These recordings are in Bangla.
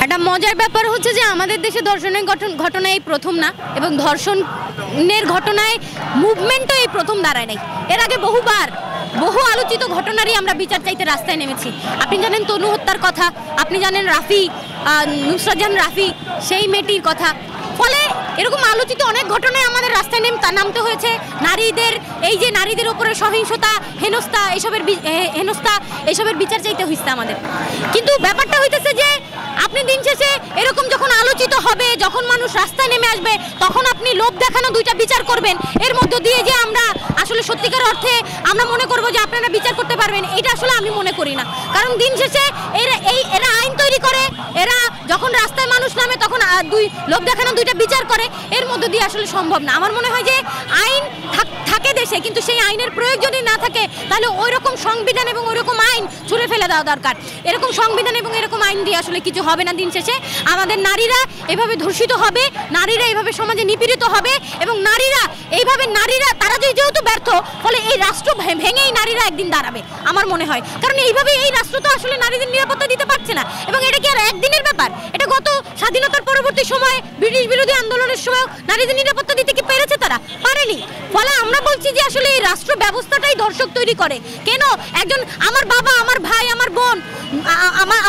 একটা মজার ব্যাপার হচ্ছে যে আমাদের দেশে ধর্ষণের ঘটনা এই প্রথম না, এবং ধর্ষণের ঘটনায় মুভমেন্টও এই প্রথম দাঁড়ায় নাই। এর আগে বহু আলোচিত ঘটনারই আমরা বিচার চাইতে রাস্তায় নেমেছি। আপনি জানেন তনু হত্যার কথা, আপনি জানেন নুসরাত জাহান রাফি সেই মেয়েটির কথা। ফলে এরকম আলোচিত অনেক ঘটনায় আমাদের রাস্তায় নামতে হয়েছে। নারীদের উপরে সহিংসতা, হেনস্থা এসবের বিচার চাইতে হয়েছে আমাদের। কিন্তু ব্যাপারটা হইতেছে যে আপনি দিন শেষে এরকম যখন আলোচিত হবে, যখন মানুষ রাস্তায় নেমে আসবে, তখন আপনি লোভ দেখানো দুইটা বিচার করবেন। এর মধ্য দিয়ে যে আমরা আসলে সত্যিকার অর্থে আমরা মনে করব যে আপনারা বিচার করতে পারবেন, এটা আসলে আমি মনে করি না। কারণ দিন শেষে এরা আইন তৈরি করে, এরা যখন রাস্তায় মানুষ নামে তখন লোভ দেখানো দুইটা বিচার করে, এর মধ্য দিয়ে আসলে সম্ভব না। আমার মনে হয় যে আইন থাকে দেশে, কিন্তু সেই আইনের প্রয়োগ যদি না থাকে তাহলে ওই রকম সংবিধান এবং ওই রকম আইন ছুঁড়ে ফেলে দেওয়া দরকার। এরকম সংবিধান এবং এরকম আইন দিয়ে আসলে কিছু হবে না। দিন শেষে আমাদের নারীরা এভাবে ধর্ষিত হবে, নারীরা এইভাবে সমাজে নিপীড়িত হবে, এবং নারীরা তারা যেহেতু ব্যর্থ, ফলে এই রাষ্ট্র ভেঙেই নারীরা একদিন দাঁড়াবে আমার মনে হয়। কারণ এইভাবে এই রাষ্ট্র তো আসলে নারীদের নিরাপত্তা দিতে পারছে না, এবং এটা কি আর একদিনের ব্যাপার? এটা গত স্বাধীনতার পরবর্তী সময়ে ব্রিটিশ বিরোধী আন্দোলনের সময় নারীদের নিরাপত্তা দিতে কি পেরেছে? তারা পারেনি। ফলে আমরা বলছি যে আসলে এই রাষ্ট্র ব্যবস্থাটাই ধর্ষক তৈরি করে। কেন একজন আমার বাবা, আমার ভাই, আমার বোন,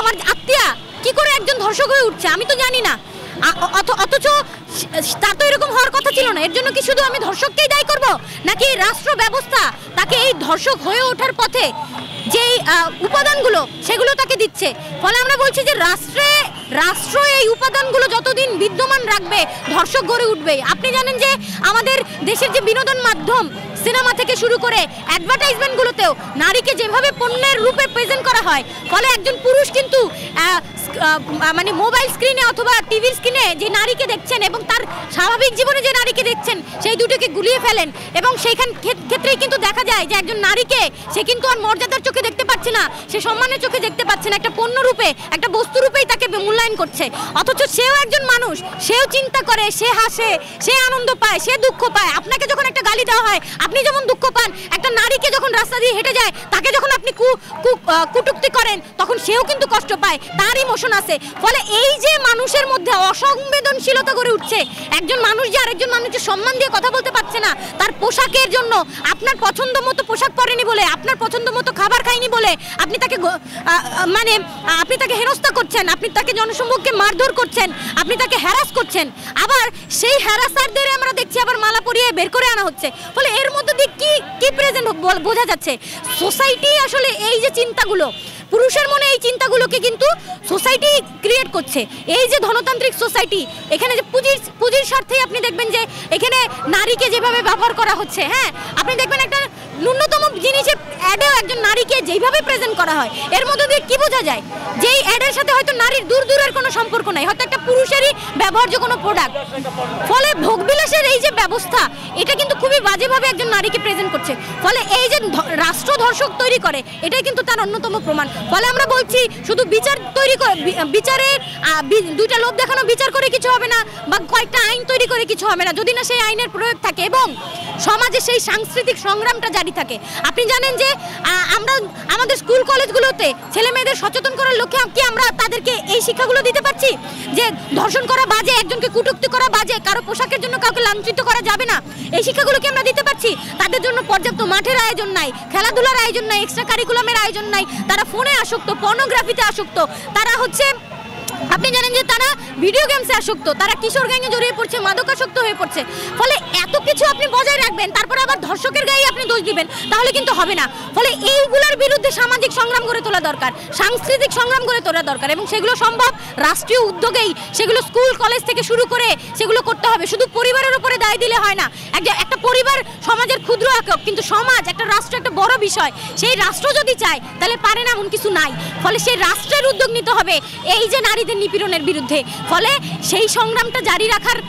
আমার আত্মীয়া কি করে একজন ধর্ষক হয়ে উঠছে আমি তো জানি না। অথচ তার তো এরকম হওয়ার কথা ছিল না। এর জন্য কি শুধু আমি ধর্ষককেই দায়ী করব, নাকি রাষ্ট্র ব্যবস্থা তাকে এই ধর্ষক হয়ে ওঠার পথে যেই উপাদানগুলো সেগুলো তাকে দিচ্ছে? ফলে আমরা বলছি যে রাষ্ট্র এই উপাদানগুলো যতদিন বিদ্যমান রাখবে, ধর্ষক গড়ে উঠবে। আপনি জানেন যে আমাদের দেশের যে বিনোদন মাধ্যম, সিনেমা থেকে শুরু করে অ্যাডভার্টাইজমেন্টগুলোতেও নারীকে যেভাবে পণ্যের রূপে প্রেজেন্ট করা হয়, ফলে একজন পুরুষ কিন্তু মানে মোবাইল স্ক্রিনে অথবা টিভির স্ক্রিনে যে নারীকে দেখছেন এবং তার স্বাভাবিক জীবনে যে নারীকে দেখছেন, সেই দুটোকে গুলিয়ে ফেলেন। এবং সেইখান ক্ষেত্রেই কিন্তু দেখা যায় যে একজন নারীকে সে কিন্তু আর মর্যাদার চোখে দেখতে পাচ্ছে না, সে সম্মানের চোখে দেখতে পাচ্ছে না, একটা পণ্য রূপে, একটা বস্তু রূপেই তাকে মূল্যায়ন করছে। অথচ সেও একজন মানুষ, সেও চিন্তা করে, সে হাসে, সে আনন্দ পায়, সে দুঃখ পায়। আপনাকে যখন একটা গালি দেওয়া হয় আপনি যেমন দুঃখ পান, একটা নারীকে যখন রাস্তা দিয়ে হেঁটে যায় তাকে যখন আপনি কুটুক্তি করেন তখন সেও কিন্তু কষ্ট পায়, তার ইমোশন আছে। ফলে এই যে মানুষের মধ্যে অসংবেদনশীলতা গড়ে উঠছে, একজন মানুষ যে আরেকজন মানুষকে সম্মান দিয়ে কথা বলতে পারছে না, তার পোশাকের জন্য, আপনার পছন্দ মতো পোশাক পরেনি বলে, আপনার পছন্দ মতো খাবার খায়নি বলে আপনি তাকে হেনস্থা করছেন, আপনি তাকে জনসম্মুখে মারধর করছেন, আপনি তাকে হ্যারাস করছেন। আবার সেই হ্যারাসারদের আমরা দেখছি আবার মালা পরিয়ে বের করে আনা হচ্ছে। ফলে এর মধ্যে দিয়ে কি প্রেজেন্ট বোঝা যাচ্ছে? সোসাইটি আসলে এই যে চিন্তাগুলো, পুরুষের মনে এই চিন্তাগুলোকে কিন্তু সোসাইটি ক্রিয়েট করছে। এই যে ধনতান্ত্রিক সোসাইটি, এখানে যে পুঁজির স্বার্থেই আপনি দেখবেন যে এখানে নারীকে যেভাবে ব্যবহার করা হচ্ছে, হ্যাঁ আপনি দেখবেন একটা ন্যূনতম জিনিসের অ্যাডেও একজন নারীকে যেইভাবে প্রেজেন্ট করা হয়, এর মধ্যে দিয়ে কি বোঝা যায়? যে এই অ্যাডের সাথে হয়তো নারীর দূরের কোনো সম্পর্ক নাই, হয়তো একটা পুরুষেরই ব্যবহার্য কোনো প্রোডাক্ট। ফলে ভোগবিলাসের এই যে ব্যবস্থা, এটা কিন্তু খুবই বাজেভাবে একজন নারীকে প্রেজেন্ট করছে। ফলে এই যে রাষ্ট্র ধর্ষক তৈরি করে, এটাই কিন্তু তার অন্যতম প্রমাণ। ফলে আমরা বলছি শুধু বিচার তৈরি করে, বিচারের দুইটা লোভ দেখানো বিচার করে কিছু হবে না, বা কয়েকটা আইন তৈরি করে কিছু হবে না, যদি না সেই আইনের প্রয়োগ থাকে এবং সমাজে সেই সাংস্কৃতিক সংগ্রামটা জারি থাকে। আপনি জানেন যে আমরা আমাদের স্কুল কলেজগুলোতে ছেলে মেয়েদের সচেতন করার লক্ষ্যে কি আমরা তাদেরকে এই শিক্ষাগুলো দিতে পারছি যে ধর্ষণ করা বাজে, একজনকে কটূক্তি করা বাজে, কারো পোশাকের জন্য কাউকে লাঞ্ছিত করা যাবে না, এই শিক্ষাগুলো কি আমরা দিতে পারছি? তাদের জন্য পর্যাপ্ত মাঠের আয়োজন নাই, খেলাধুলার আয়োজন নাই, এক্সট্রা কারিকুলামের আয়োজন নাই, তারা ফোনে আসক্ত, পর্নোগ্রাফিতে আসক্ত, তারা আপনি জানেন যে তারা ভিডিও গেমসে আসক্ত, তারা কিশোর গ্যাংয়ে জড়িয়ে পড়ছে, মাদকাসক্ত হয়ে পড়ছে। ফলে এত কিছু আপনি বজায় রাখবেন, তারপর আবার ধর্ষকের গায়ে আপনি দোষ দিবেন, তাহলে কিন্তু হবে না। ফলে এইগুলোর বিরুদ্ধে সামাজিক সংগ্রাম গড়ে তোলা দরকার, সাংস্কৃতিক সংগ্রাম গড়ে তোলা দরকার, এবং সেগুলো সম্ভব রাষ্ট্রীয় উদ্যোগেই। সেগুলো স্কুল কলেজ থেকে শুরু করে সেগুলো করতে হবে। শুধু পরিবারের উপরে দায় দিলে হয় না। একটা পরিবার সমাজের ক্ষুদ্র একক, কিন্তু সমাজ, একটা রাষ্ট্র একটা বড় বিষয়। সেই রাষ্ট্র যদি চায় তাহলে পারে না এমন কিছু নাই। ফলে সেই রাষ্ট্রের উদ্যোগ নিতে হবে এই যে নারীদের নিপীড়নের বিরুদ্ধে। ফলে সেই সংগ্রামটা জারি রাখার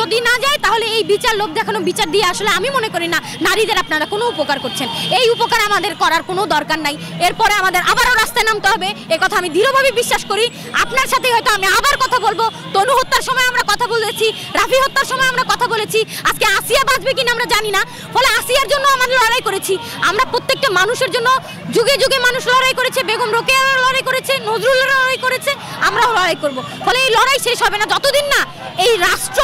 যদি না যায় তাহলে এই বিচার লোক দেখানো বিচার দিয়ে আসলে আমি মনে করি না নারীদের আপনারা কোনো উপকার করছেন। এই উপকার আমাদের করার কোনো দরকার নাই। এরপরে আমাদের আবারও রাস্তায় নামতে হবে, এ কথা আমি দৃঢ়ভাবে বিশ্বাস করি। আপনার সাথে হয়তো আমি আবার কথা বলবো। তনু হত্যার সময় আমরা কথা বলেছি, রাফি হত্যার সময় আমরা কথা বলেছি, আজকে আসিয়া বাঁচবে কিনা আমরা জানি না। ফলে আসিয়ার জন্য আমরা লড়াই করেছি। আমরা প্রত্যেকটা মানুষের জন্য যুগে যুগে মানুষ লড়াই করেছে, বেগম রোকেয়ারও লড়াই করেছে, নজরুলও লড়াই করেছে, আমরাও লড়াই করব। ফলে এই লড়াই শেষ হবে না যতদিন না এই রাষ্ট্র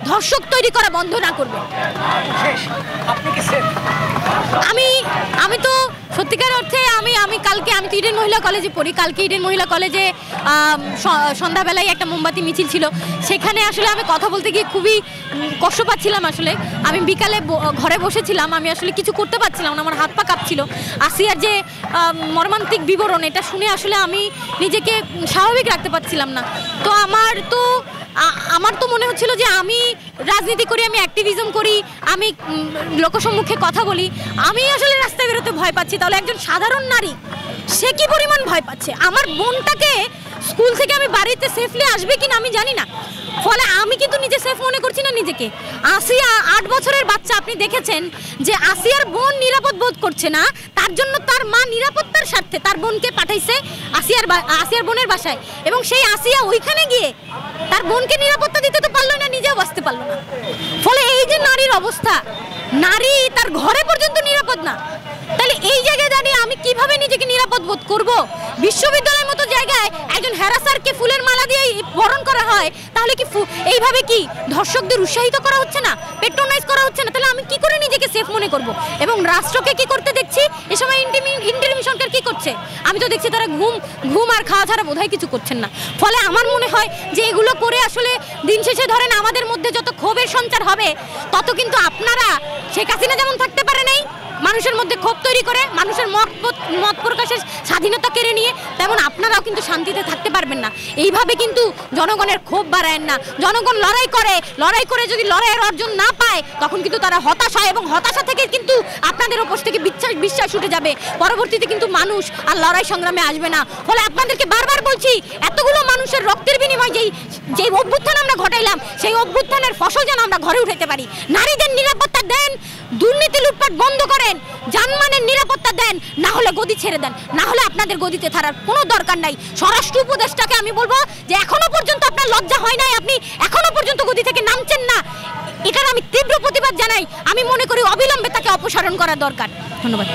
ধর্ষক তৈরি করা বন্ধ না করবে। আমি তো সত্যিকার অর্থে আমি কালকে আমি তো ইডেন মহিলা কলেজে পড়ি। কালকে ইডেন মহিলা কলেজে সন্ধ্যাবেলায় একটা মোমবাতি মিছিল ছিল, সেখানে আসলে আমি কথা বলতে গিয়ে খুবই কষ্ট পাচ্ছিলাম। আসলে আমি বিকালে ঘরে বসেছিলাম, আমি আসলে কিছু করতে পারছিলাম না, আমার হাত পা কাঁপছিল। আসিয়ার যে মর্মান্তিক বিবরণ, এটা শুনে আসলে আমি নিজেকে স্বাভাবিক রাখতে পারছিলাম না। তো আমার তো মনে হচ্ছিল যে আমি রাজনীতি করি, আমি অ্যাক্টিভিজম করি, আমি লোকসম্মুখে কথা বলি, আমি আসলে রাস্তায় বেরোতে ভয় পাচ্ছি, তাহলে একজন সাধারণ নারী সে কি পরিমাণ ভয় পাচ্ছে। আমার বোনটাকে স্কুল থেকে আমি বাড়িতে সেফলি আসবে কিনা আমি জানি না। ফলে আমি কিন্তু নিজে সেফ মনে করছি না নিজেকে। আসিয়া 8 বছরের বাচ্চা, আপনি দেখেছেন যে আসিয়ার বোন নিরাপদ বোধ করছে না, তার জন্য তার মা নিরাপত্তার স্বার্থে তার বোনকে পাঠাইছে আসিয়ার বোনের বাসায়, এবং সেই আসিয়া ওইখানে গিয়ে তার বোনকে নিরাপত্তা দিতে তো পারলো না, নিজেও বাঁচতে পারলো না। ফলে এই যে নারীর অবস্থা, নারী তার ঘরে পর্যন্ত নিরাপদ না, তাহলে এই জায়গায় দাঁড়িয়ে আমি কিভাবে নিজেকে নিরাপদ বোধ করব? বিশ্ববিদ্যালয়ের মতো জায়গায় একজন হ্যারাসারকে ফুলের মালা দিয়ে বরণ করা হয়, তাহলে কি এইভাবে কি ধর্ষকদের উৎসাহিত করা হচ্ছে না, পেট্রোনাইজ করা হচ্ছে না? তাহলে আমি কি করে নিজেকে সেফ মনে করব? এবং রাষ্ট্রকে কি করতে দেখছি এ সময়? ইন্টারিম সরকার কি করছে? আমি তো দেখছি তারা ঘুম আর খাওয়া ছাড়া বোধহয় কিছু করছেন না। ফলে আমার মনে হয় যে এগুলো করে আসলে দিন শেষে ধরেন আমাদের মধ্যে যত ক্ষোভের সঞ্চার হবে, তত কিন্তু আপনারা শেখ হাসিনা যেমন থাকতে পারে নাই মানুষের মধ্যে ক্ষোভ তৈরি করে, মানুষের মত প্রকাশের স্বাধীনতা কেড়ে নিয়ে, তেমন আপনারাও কিন্তু শান্তিতে থাকতে পারবেন না। এইভাবে কিন্তু জনগণের ক্ষোভ বাড়ায়েন না। জনগণ লড়াই করে যদি লড়াইয়ের অর্জন না পায়, তখন কিন্তু তারা হতাশ হয়, এবং হতাশা থেকে কিন্তু আপনাদের উপর থেকে বিশ্বাস উঠে যাবে। পরবর্তীতে কিন্তু মানুষ আর লড়াই সংগ্রামে আসবে না। ফলে আপনাদেরকে বারবার বলছি, এতগুলো মানুষের রক্তের বিনিময়ে যেই অভ্যুত্থান আমরা ঘটাইলাম, সেই অভ্যুত্থানের ফসল যেন আমরা ঘরে উঠাইতে পারি। নারীদের নিরাপত্তা দেন, দুর্নীতি লুটপাট বন্ধ করেন, জানমানের নিরাপত্তা দেন, না হলে গদি ছেড়ে দেন, না হলে আপনাদের গদিতে থাকার কোনো দরকার নাই। স্বরাষ্ট্র উপদেষ্টাকে আমি বলবো যে এখনো পর্যন্ত আপনার লজ্জা হয় নাই, আপনি এখনো পর্যন্ত গদি থেকে নামছেন না, এটার আমি তীব্র প্রতিবাদ জানাই। আমি মনে করি অবিলম্বে তাকে অপসারণ করা দরকার। ধন্যবাদ।